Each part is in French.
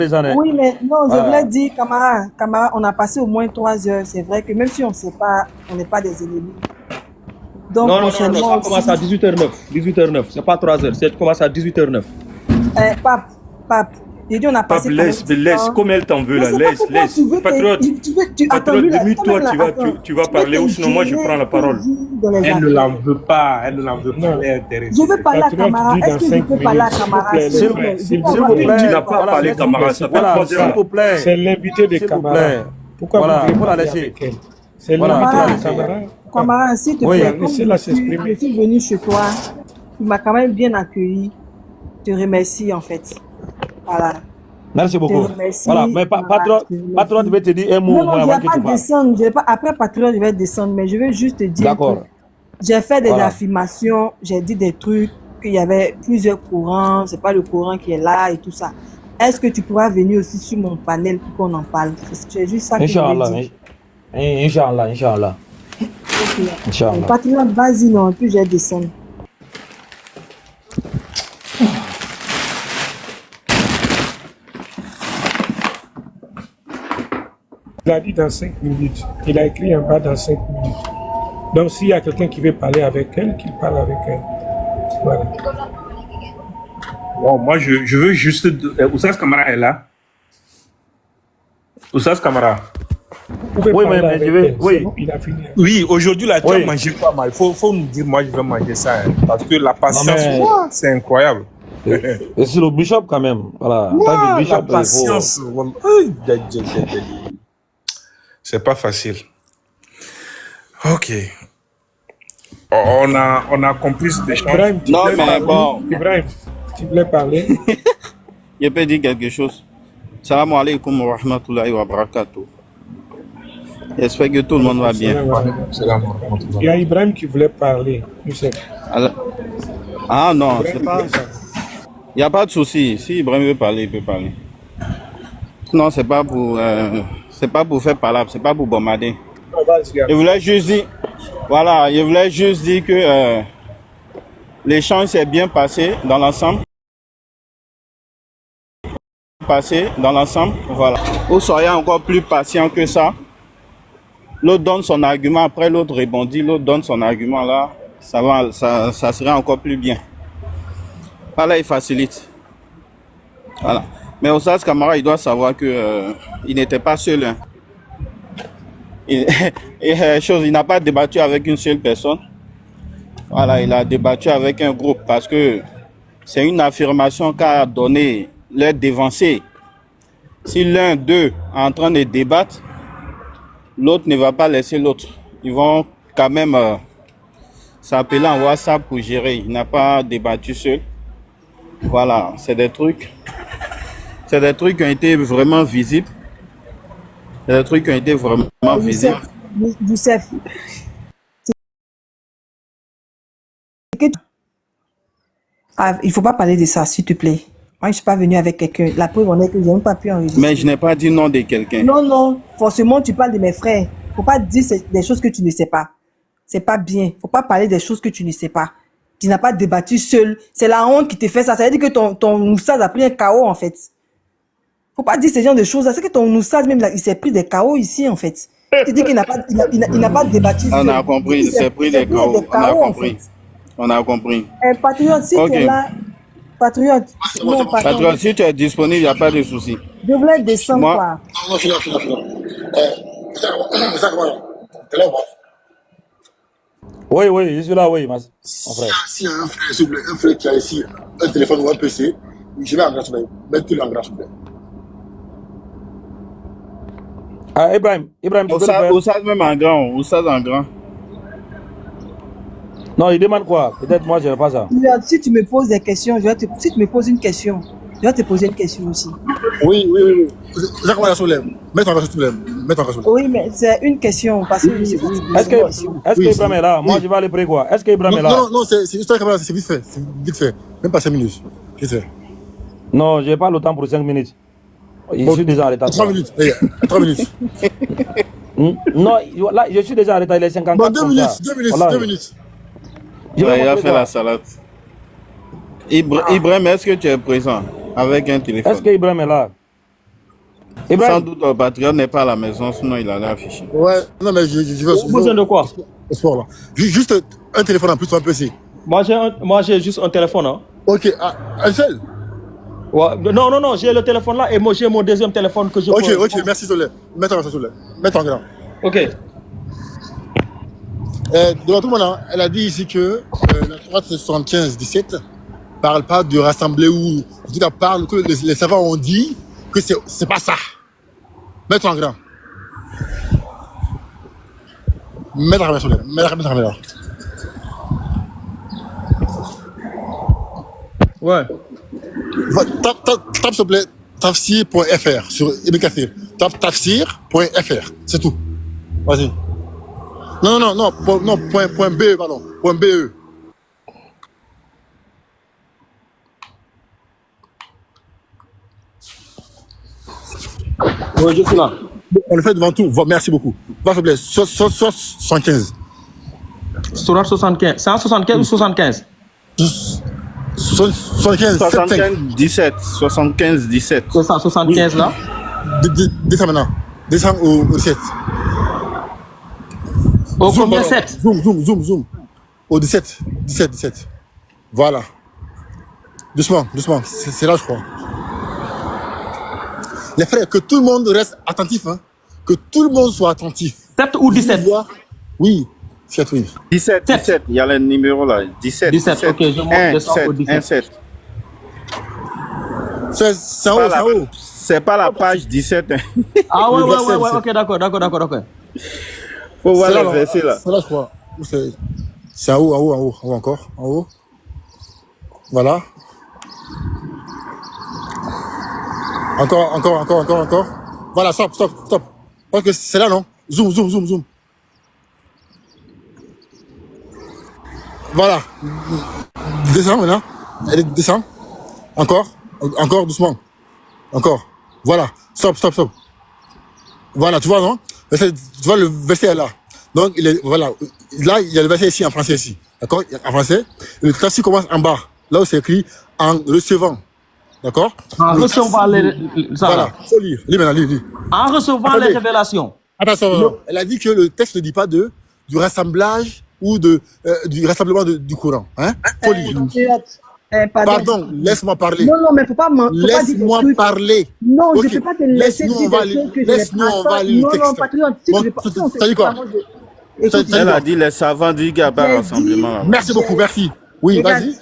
les années. Oui, mais non, je voulais dire, camarade, on a passé au moins 3 heures. C'est vrai que même si on ne sait pas, on n'est pas des ennemis. Donc, Non, prochainement ça commence à aussi. 18h09. 18h09, c'est pas 3h, ça commence à 18h09. Pape, j'ai dit on a Pape, passé quand même du laisse, temps. comme elle t'en veut Je ne là, sais pas pourquoi laisse. tu veux Patriote, attends, lui, là, demi-toi, toi-même, là, attends. tu vas Tu veux parler, ou sinon moi je t'ingérer prends la parole. toujours dans les Elle ne affaires. l'en veut pas, elle ne l'en veut pas, Non. elle est intéressée. Je veux parler à Patriote camarade. dit Est-ce dans que je 5 peux parler à minutes. S'il vous camarade? plaît, S'il les vous frères, plaît. s'il Je peux vous avoir plaît. une Tu minute. n'as pas Voilà, parlé, laissez- camarade, ça fait voilà, 3 heures s'il là. vous plaît. C'est l'invité de S'il vous camarade. plaît. Pourquoi Voilà, vous voulez faut la parler laisser. avec elle? C'est Voilà, l'invité faut la de laisser. camarade. Camarade, s'il te Oui. plaît, comme Laissez-la je s'exprimer. suis venue chez toi, tu m'as quand même bien accueilli. Je te remercie en fait. Voilà. Merci Je te beaucoup. remercie. Voilà, mais Voilà, je te remercie. patron devait te dire un mot Non, au moins non, je avant ne vais que pas tu parles. descendre. Après Patrouille, je vais descendre. Mais je veux juste te dire que D'accord. j'ai fait des Voilà. affirmations. J'ai dit des trucs, qu'il y avait plusieurs courants. C'est pas le courant qui est là et tout ça. Est-ce que tu pourras venir aussi sur mon panel pour qu'on en parle? C'est juste ça que je Inch'Allah. voulais dire. Inch'Allah. Ok. Inch'Allah. Patrouille, vas-y, non, puis je vais descendre. Il a dit dans 5 minutes. Il a écrit en bas dans 5 minutes. Donc s'il y a quelqu'un qui veut parler avec elle, qu'il parle avec elle. Voilà. Bon, moi, je veux juste... Oussas Kamara est là. Oussas Kamara. Vous pouvez Oui, parler mais avec je vais- elle. oui. C'est bon, il a fini. Oui, aujourd'hui, là, tu Oui. as mangé pas mal. Faut nous dire, moi, je vais manger ça. Hein, parce que la patience, mais- ouah, c'est incroyable. Et c'est le bishop quand même. Voilà. En tant Ouah, que bishop, la il faut- patience. Wallah. Aïe, aïe, aïe, aïe, aïe. C'est pas facile. Ok. On a compris cet échange. Ibrahim, tu Non, voulais mais parler? bon. Ibrahim, tu voulais parler? Je peux dire quelque chose. Salam alaikum wa rahmatullahi wa barakatuh. J'espère que tout le monde va bien. Il y a Ibrahim qui voulait parler. Youssef. Alors- Ah non, Ibrahim c'est pas. voulait parler. Il n'y a pas de souci. Si Ibrahim veut parler, il peut parler. Non, c'est pas pour faire palabre, c'est pas pour bombarder. Non, vas-y, Je voulais juste dire, voilà, je voulais juste dire que l'échange s'est bien passé dans l'ensemble. Voilà. Ou soyez encore plus patient que ça. L'autre donne son argument, après l'autre rebondit, l'autre donne son argument là, ça serait encore plus bien. Voilà, il facilite. Voilà. Mais Oussas Kamara, il doit savoir que il n'était pas seul. Hein. Il n'a pas débattu avec une seule personne. Voilà, il a débattu avec un groupe parce que c'est une affirmation qu'a donné leur dévancé. Si l'un d'eux est en train de débattre, l'autre ne va pas laisser l'autre. Ils vont quand même s'appeler en WhatsApp pour gérer. Il n'a pas débattu seul. Voilà, c'est des trucs qui ont été vraiment visibles. C'est des trucs qui ont été vraiment visibles. Youssef, il ne faut pas parler de ça, s'il te plaît. Moi, je ne suis pas venue avec quelqu'un. La preuve en est que je n'ai même pas pu enregistrer. Mais je n'ai pas dit nom de quelqu'un. Non, forcément, tu parles de mes frères. Il ne faut pas dire des choses que tu ne sais pas. C'est pas bien. Il ne faut pas parler des choses que tu ne sais pas. Tu n'as pas débattu seul. C'est la honte qui te fait ça. Ça veut dire que ton moussage a pris un chaos, en fait. Il ne faut pas dire ce genre de choses. C'est que ton moussage, même, là, il s'est pris des chaos ici, en fait. Tu dis qu'il n'a pas, il n'a pas débattu seul. On a compris, il s'est pris des chaos. On a en compris. fait. On a compris. Patriote, si Ok. tu es là, Patriote, non, Patriote, si tu es disponible, il n'y a pas de souci. je voulais descendre, Moi- quoi. Non, je suis là. Ça, comment t'es là ou pas? Oui, je suis là, oui, mon frère. S'il y a un frère, s'il vous plaît, un frère qui a ici un téléphone ou un PC, je vais en grâce, mettez-le en grâce, s'il vous plaît. Ah, Ibrahim, tu peux le faire? Oussaz même en grand, Oussaz en grand. Non, il demande quoi? Peut-être moi, je ne vais pas ça. Si tu me poses des questions, si tu me poses une question, je vais te poser une question aussi. Oui. Ça, comment s'il vous plaît? Mettez en grâce, s'il vous plaît. Mettez en grâce, s'il vous plaît. Oui, mais c'est une question parce que je suis fatiguée. Est-ce que Oui, Ibrahim est là? Moi, oui. je vais aller prier quoi? Est-ce que Ibrahim est là? Non, c'est juste la caméra, c'est vite fait. C'est vite fait. Même pas 5 minutes. Vite fait. Non, je n'ai pas le temps pour 5 minutes. Je suis déjà en retard. 3 minutes. 3 minutes. Non, là, je suis déjà en retard. Il est 54. Bon, 2 comme ça. minutes. Voilà. 2 minutes. Je vais Ouais, il a montrer fait quoi? la salade. Ibrahim, est-ce que tu es présent avec un téléphone? Est-ce que Ibrahim est là? Sans Ibrahim, doute, le patriote n'est pas à la maison, sinon il allait afficher. Ouais, non, mais je veux Besoin de quoi? au sport là. Juste un téléphone en plus, un PC. Moi, j'ai juste un téléphone. Hein. Ok, un seul. Ouais. Non, j'ai le téléphone là et moi, j'ai mon deuxième téléphone que je Ok, peux... ok, merci Soleil. Mets en Soleil. Mets en grand. Ok. Devant tout le monde, hein, elle a dit ici que la droite 75-17 parle pas de rassembler ou en tout cas parle que les savants ont dit que c'est pas ça. Mets en grand. Mets en grand Soleil. Mets en grand. Ouais. Tape s'il te plaît tafsir.fr sur Ibn Kathir. Tape tafsir.fr. C'est tout. Vas-y. Non, point BE, pardon. Point BE. Ouais, je suis là. On le fait devant tout. Merci beaucoup. Va s'il te plaît. 75. Sourate 75. 175 ou 75? 75. 75, 17. C'est ça, 75 là? Descends maintenant. Descends au 7. Au combien 7? Zoom. Au 17. Voilà. Doucement. C'est là, je crois. Les frères, que tout le monde reste attentif. Hein. Que tout le monde soit attentif. 7 ou 17? Oui. 7, oui. 17, il y a le numéro là. 17. 17, ok, je monte descends au 17. 7. C'est en haut. C'est pas la page 17. Hein. Ah ouais, Le verset, ok, d'accord. Faut voir C'est là, le verset là. C'est là, je crois. C'est en haut, encore. En haut. Voilà. Encore. Voilà, stop. Parce que c'est là, non? Zoom. Voilà. Descends maintenant. Allez, descends. Encore, doucement. Encore. Voilà. Stop. Voilà, tu vois, non? Tu vois, le verset est là. Donc, voilà. Là, il y a le verset ici, en français, ici. D'accord? En français. Le tafsir commence en bas. Là où c'est écrit en recevant. D'accord? En recevant les... Voilà. Faut lire. Lis maintenant, lis. En recevant les révélations. Attention, elle a dit que le texte ne dit pas du rassemblage ou du rassemblement du Coran. Hein? Faut lire. Pardon, laisse-moi parler. Non, mais faut pas dire des Laisse-moi trucs. parler. Non, Ok. je peux pas te laisser dire des choses que je n'ai Laisse-nous, on va pas. lire le Non, texte. patriote, si Bon, tu veux pas. t'as dit quoi? Écoute, Elle a dit les savants disent qu'il n'y a pas de rassemblement là. Merci beaucoup, merci. Oui, Regarde. vas-y.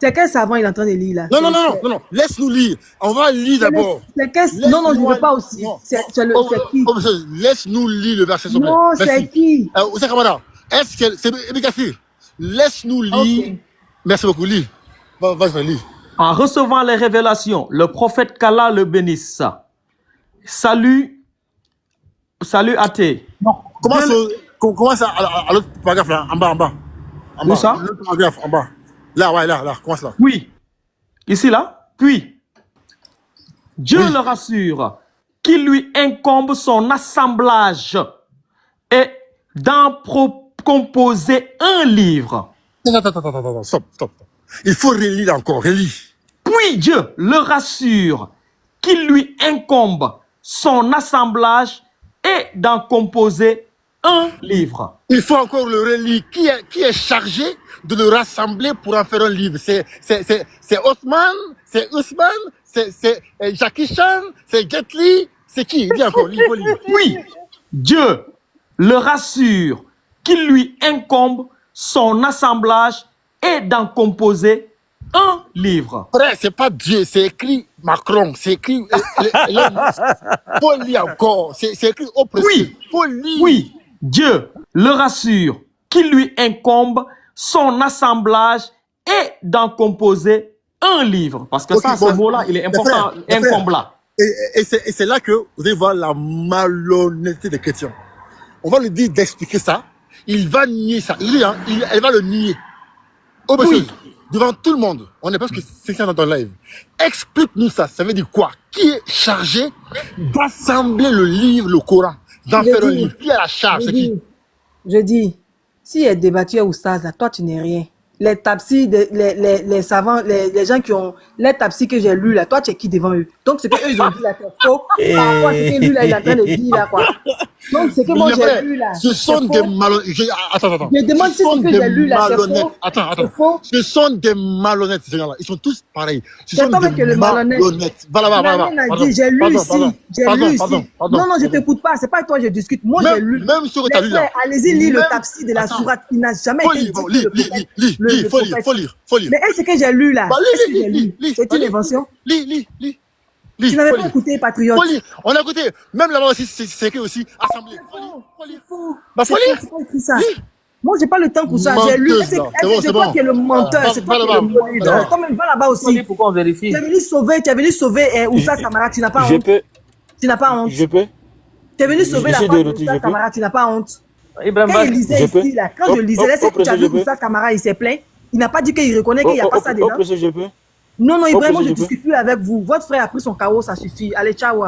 c'est quel savant il est en train de lire là? Non, laisse-nous lire. On va lire d'abord. Non, je ne veux pas aussi. Non. C'est qui? Monsieur, laisse-nous lire le verset. s'il te plaît. Non, Merci. c'est qui? Oussa Kamara, est-ce que c'est Ibn Kathir? Laisse-nous lire. Ok. Merci beaucoup, lis. Vas-y, lis. En recevant les révélations, le prophète qu'Allah le bénisse. Salut athée. Non, commence à l'autre paragraphe là, en bas. Où ça? L'autre paragraphe, en bas. Là, commence là. Oui. Ici, là. Puis, Dieu le rassure qu'il lui incombe son assemblage et d'en composer un livre. Attends, stop. Il faut relire encore, relis. Puis Dieu le rassure qu'il lui incombe son assemblage et d'en composer un livre. Il faut encore le relire. Qui est chargé de le rassembler pour en faire un livre? C'est Osman, c'est Ousmane, c'est Jackie Chan, c'est Jet Li, c'est qui? Dis encore, il faut lire. Oui, Dieu le rassure qu'il lui incombe son assemblage et d'en composer un livre. Frère, c'est pas Dieu, c'est écrit Macron, c'est écrit. Faut lire encore, c'est écrit au précis. Oui. Faut lire. Oui, Dieu le rassure qu'il lui incombe son assemblage et d'en composer un livre. Parce que Ok, ça, bon, ce mot-là, il est important, mes frères, incombe là. Et c'est là que vous allez voir la malhonnêteté des chrétiens. On va lui dire d'expliquer ça. Il va nier ça. Elle va le nier. Oh, monsieur, Oui. devant tout le monde, on est presque 500 dans ton live. Explique-nous ça. Ça veut dire quoi? Qui est chargé d'assembler le livre, le Coran, d'en Je faire un dis- livre? Qui a la charge? C'est qui? Je dis, si elle est débattue à Oustaz, là, toi, tu n'es rien. les tapsis, les savants, les gens qui ont les tapsis que j'ai lus là, toi tu es qui devant eux? Donc ce que eux ils ont dit là c'est faux par rapport à ce que lui là il est en train de dire là quoi. Donc ce que moi j'ai lu là, ce sont des malhonnêtes. Attends. Je demande si ce que j'ai lu là c'est faux. Attends. C'est faux. Ce sont des malhonnêtes ces gens-là. Ils sont tous pareils. Ce C'est sont toi des qui es le malhonnête. Voilà. Nanine a dit, j'ai lu ici. Non, je t'écoute pas. C'est pas avec toi que je discute. Moi, j'ai lu. Même ce que tu as lu là. Allez-y, lis le tafsir de la sourate. Il n'a jamais été dit que le prophète. Faut lire. Mais est-ce que j'ai lu là? Est-ce que j'ai lu? C'est une invention? Lis. Tu n'avais pas écouté Patriote? Faut lire. On a écouté. Même là-bas aussi, c'est écrit aussi. Assemblée. C'est faux. Bah, faut lire. C'est pas écrit ça. Moi, j'ai pas le temps pour ça. J'ai lu. Est-ce que c'est toi qui es le menteur? C'est toi qui es le menteur. Comme va là-bas aussi. Pourquoi on vérifie? Tu es venu sauver Oussa Samara. Tu n'as pas honte. Tu n'as pas honte. Je peux. Tu es venu sauver la femme d'Oussa Samara. Tu n'as pas honte. Quand il lisait ici, là, quand je lisais, là, c'est que tu as vu Oussa Kamara, il s'est plaint. Il n'a pas dit qu'il reconnaît qu'il n'y a pas ça dedans. Je peux. Non, Ibrahim, moi je ne discute plus avec vous. Votre frère a pris son chaos, ça suffit. Allez, ciao.